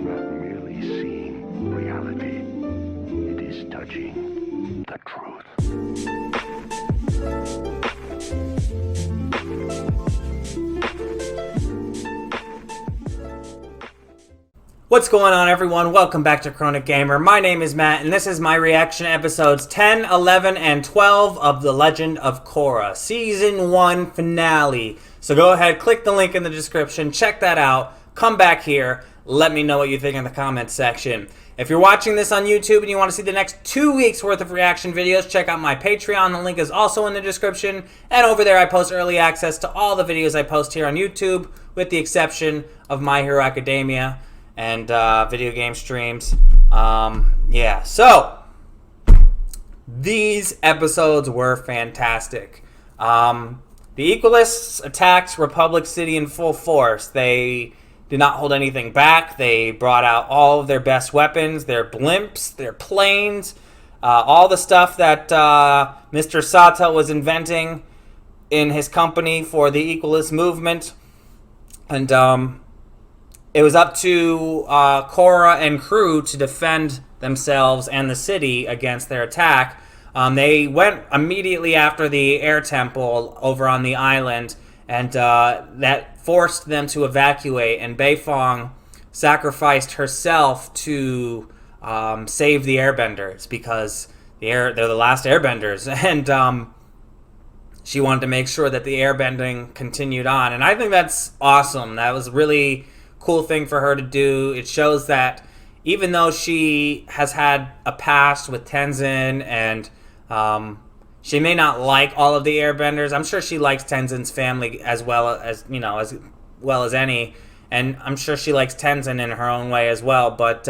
not merely seeing reality, it is touching the truth. What's going on, everyone? Welcome back to Chronic Gamer. My name is Matt, and this is my reaction episodes 10, 11, and 12 of The Legend of Korra, Season 1 Finale. So go ahead, click the link in the description, check that out, come back here, let me know what you think in the comments section. If you're watching this on YouTube and you want to see the next 2 weeks worth of reaction videos, check out my Patreon. The link is also in the description. And over there I post early access to all the videos I post here on YouTube, with the exception of My Hero Academia and video game streams. Yeah, so these episodes were fantastic. The Equalists attacked Republic City in full force. They did not hold anything back. They brought out all of their best weapons, their blimps, their planes, all the stuff that Mr. Sato was inventing in his company for the Equalist movement. And it was up to Korra and crew to defend themselves and the city against their attack. They went immediately after the air temple over on the island, and that forced them to evacuate, and Beifong sacrificed herself to save the airbenders, because they're the last airbenders, and she wanted to make sure that the airbending continued on. And I think that's awesome. That was really cool thing for her to do. It shows that even though she has had a past with Tenzin, and she may not like all of the airbenders, I'm sure she likes Tenzin's family as well as, you know, as well as any, and I'm sure she likes Tenzin in her own way as well, but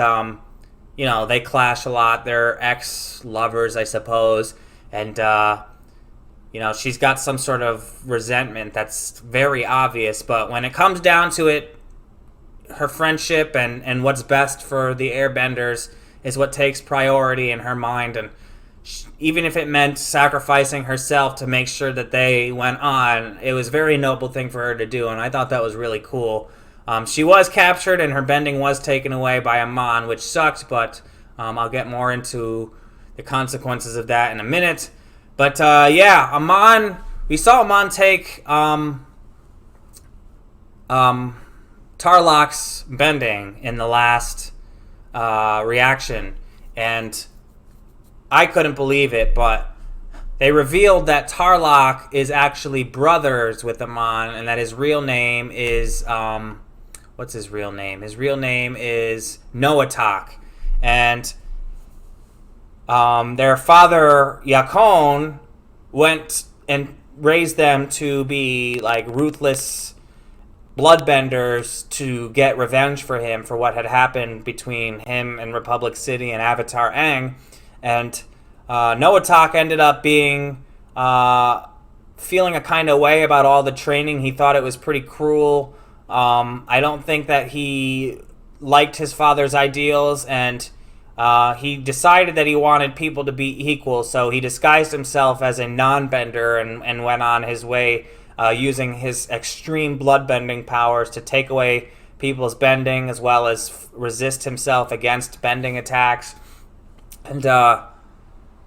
you know, they clash a lot. They're ex-lovers, I suppose, and you know, she's got some sort of resentment that's very obvious, but when it comes down to it, her friendship and what's best for the airbenders is what takes priority in her mind. And even if it meant sacrificing herself to make sure that they went on, it was a very noble thing for her to do, and I thought that was really cool. She was captured and her bending was taken away by Amon, which sucked, but I'll get more into the consequences of that in a minute. But yeah, Amon, we saw Amon take Tarrlok's bending in the last reaction, and I couldn't believe it, but they revealed that Tarrlok is actually brothers with Amon, and that his real name is what's his real name? His real name is Noatak, and their father Yakon went and raised them to be like ruthless bloodbenders to get revenge for him for what had happened between him and Republic City and Avatar Aang. And Noatak ended up being feeling a kind of way about all the training. He thought it was pretty cruel. I don't think that he liked his father's ideals, and he decided that he wanted people to be equal, so he disguised himself as a non-bender and went on his way, using his extreme bloodbending powers to take away people's bending, as well as resist himself against bending attacks. And yeah,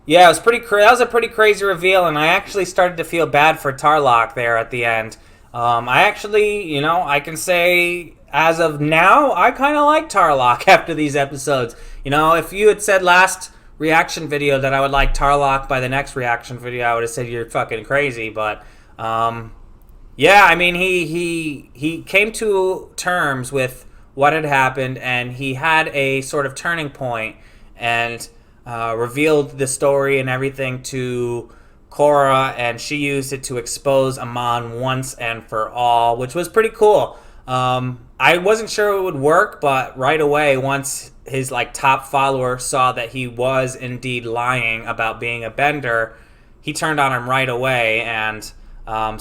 it was pretty. That was a pretty crazy reveal, and I actually started to feel bad for Tarrlok there at the end. I actually, you know, I can say as of now, I kind of like Tarrlok after these episodes. You know, if you had said last reaction video that I would like Tarrlok by the next reaction video, I would have said you're fucking crazy. But yeah, I mean, he came to terms with what had happened, and he had a sort of turning point, and revealed the story and everything to Korra, and she used it to expose Amon once and for all, which was pretty cool. I wasn't sure it would work, but right away, once his like top follower saw that he was indeed lying about being a bender, he turned on him right away, and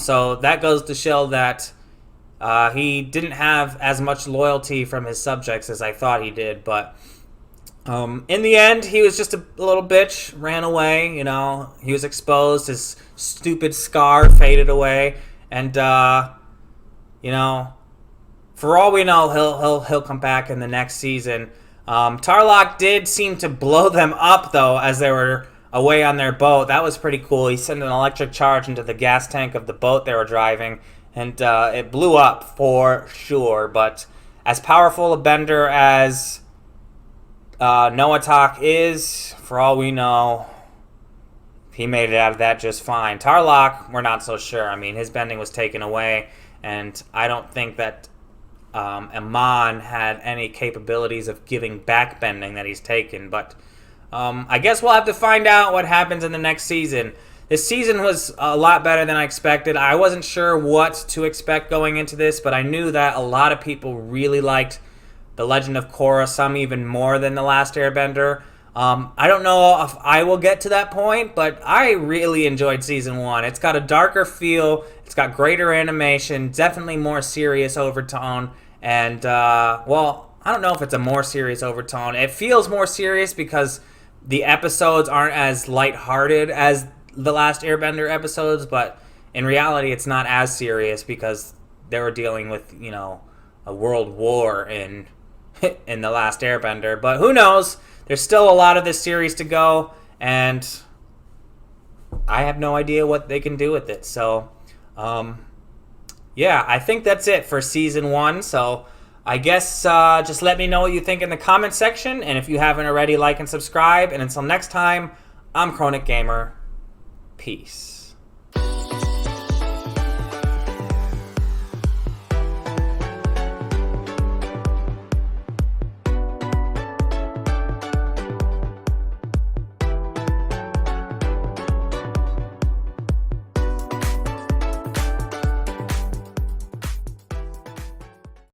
so that goes to show that he didn't have as much loyalty from his subjects as I thought he did. But in the end, he was just a little bitch, ran away, you know. He was exposed, his stupid scar faded away, and, you know, for all we know, he'll come back in the next season. Tarrlok did seem to blow them up though as they were away on their boat. That was pretty cool. He sent an electric charge into the gas tank of the boat they were driving, and it blew up for sure. But as powerful a bender as Noatak is, for all we know, he made it out of that just fine. Tarrlok, we're not so sure. I mean, his bending was taken away, and I don't think that Amon had any capabilities of giving back bending that he's taken. But I guess we'll have to find out what happens in the next season. This season was a lot better than I expected. I wasn't sure what to expect going into this, but I knew that a lot of people really liked The Legend of Korra, some even more than The Last Airbender. I don't know if I will get to that point, but I really enjoyed Season 1. It's got a darker feel, it's got greater animation, definitely more serious overtone, and, well, I don't know if it's a more serious overtone. It feels more serious because the episodes aren't as lighthearted as the Last Airbender episodes, but in reality it's not as serious because they were dealing with, you know, a world war in The Last Airbender. But who knows? There's still a lot of this series to go, and I have no idea what they can do with it. So, yeah, I think that's it for Season 1. So, I guess just let me know what you think in the comment section, and if you haven't already, like and subscribe. And until next time, I'm Chronic Gamer. Peace.